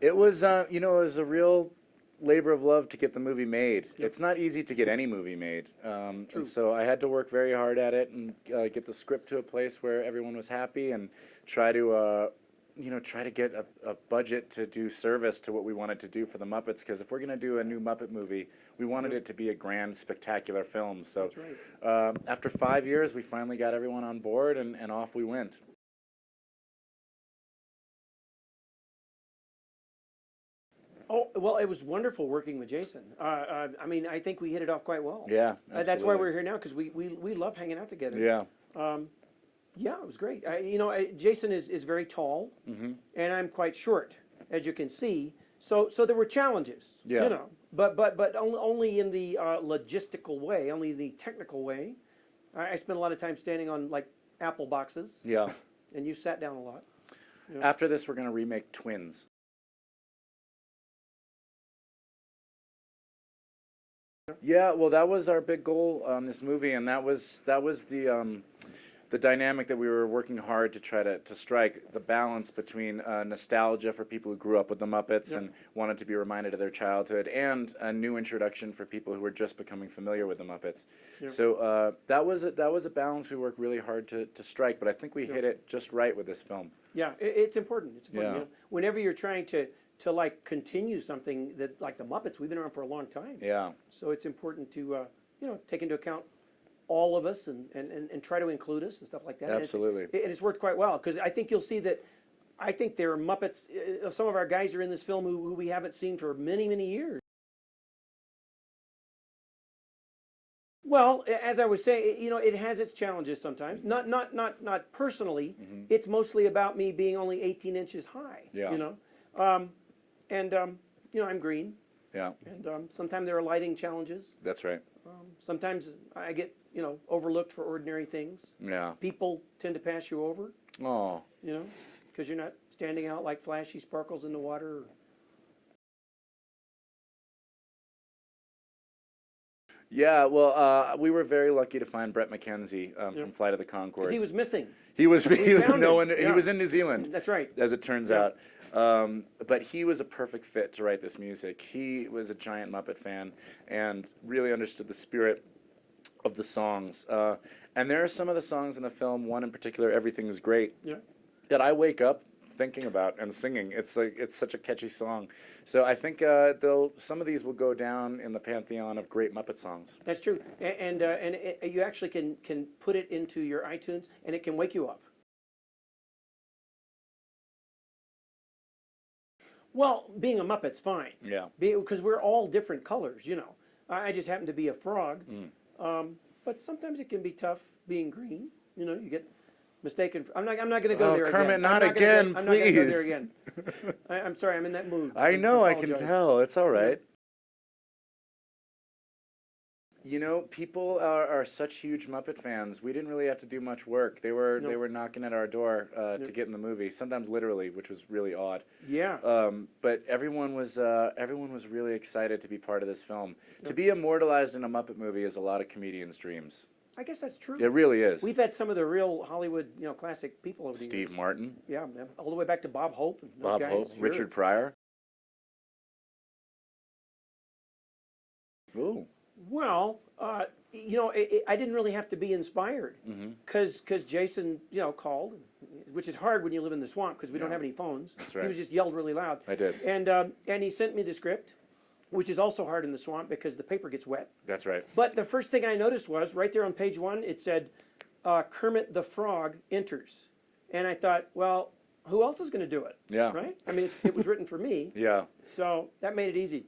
It was, you know, it was a real labor of love to get the movie made. Yep. It's not easy to get any movie made. True. And so I had to work very hard at it and get the script to a place where everyone was happy and try to, you know, try to get a budget to do service to what we wanted to do for the Muppets. Because if we're going to do a new Muppet movie, we wanted it to be a grand, spectacular film. So That's right. after 5 years, we finally got everyone on board and off we went. Oh, well, it was wonderful working with Jason. I mean, I think we hit it off quite well. Yeah, That's why we're here now, because we love hanging out together. Yeah. Yeah, it was great. You know, Jason is very tall, and I'm quite short, as you can see. So there were challenges, Yeah. you know, but only in the logistical way, only the technical way. I spent a lot of time standing on, like, apple boxes, Yeah. and you sat down a lot. Yeah. After this, we're going to remake Twins. Yeah, well, that was our big goal on this movie, and that was the dynamic that we were working hard to try to strike, the balance between nostalgia for people who grew up with the Muppets and wanted to be reminded of their childhood, and a new introduction for people who were just becoming familiar with the Muppets. So that was a balance we worked really hard to strike, but I think we hit it just right with this film. Yeah, it's important. It's important. Yeah. You know, whenever you're trying to like continue something that, like the Muppets, we've been around for a long time. Yeah. So it's important to you know, take into account all of us and try to include us and stuff like that. Absolutely. And it's worked quite well, because I think you'll see that. I think there are Muppets. Some of our guys are in this film who we haven't seen for many years. Well, as I was saying, you know, it has its challenges sometimes. Not personally. It's mostly about me being only 18 inches high. Yeah. You know, you know, I'm green, Yeah, and sometimes there are lighting challenges. that's right. Sometimes I get, you know, overlooked for ordinary things. Yeah. People tend to pass you over, Oh. you know, because you're not standing out like flashy sparkles in the water. Yeah, well, we were very lucky to find Brett McKenzie from Flight of the Conchords. Because he was missing. He was found no him. one. He Yeah. was in New Zealand, That's right. as it turns Yeah. out. But he was a perfect fit to write this music. He was a giant Muppet fan and really understood the spirit of the songs. And there are some of the songs in the film, one in particular, "Everything Is Great," Yeah. that I wake up thinking about and singing. It's like it's such a catchy song. So I think some of these will go down in the pantheon of great Muppet songs. That's true. And you actually can put it into your iTunes, and it can wake you up. Well, being a Muppet's fine. Yeah. Because we're all different colors, you know. I just happen to be a frog. But sometimes it can be tough being green. You know, you get mistaken. I'm not going to go Oh, there Kermit, again. not I'm again, not going to go there please. again. I'm sorry, I'm in that mood. I know, I can apologize. tell. It's all right. You know, people are such huge Muppet fans. We didn't really have to do much work. They were knocking at our door to get in the movie. Sometimes literally, which was really odd. Yeah. But everyone was really excited to be part of this film. To be immortalized in a Muppet movie is a lot of comedians' dreams. I guess that's true. It really is. We've had some of the real Hollywood, you know, classic people over the years. Steve Martin, Yeah, all the way back to Bob Hope. And those Bob guys, Hope, sure. Richard Pryor. Ooh. Well, you know, I didn't really have to be inspired, because Jason, you know, called, which is hard when you live in the swamp because we don't have any phones. That's right. He was just yelled really loud. I did. And he sent me the script, which is also hard in the swamp because the paper gets wet. That's right. But the first thing I noticed was right there on page 1, it said, Kermit the Frog enters. And I thought, well, who else is going to do it? Yeah. Right? I mean, it was written for me, Yeah. so that made it easy.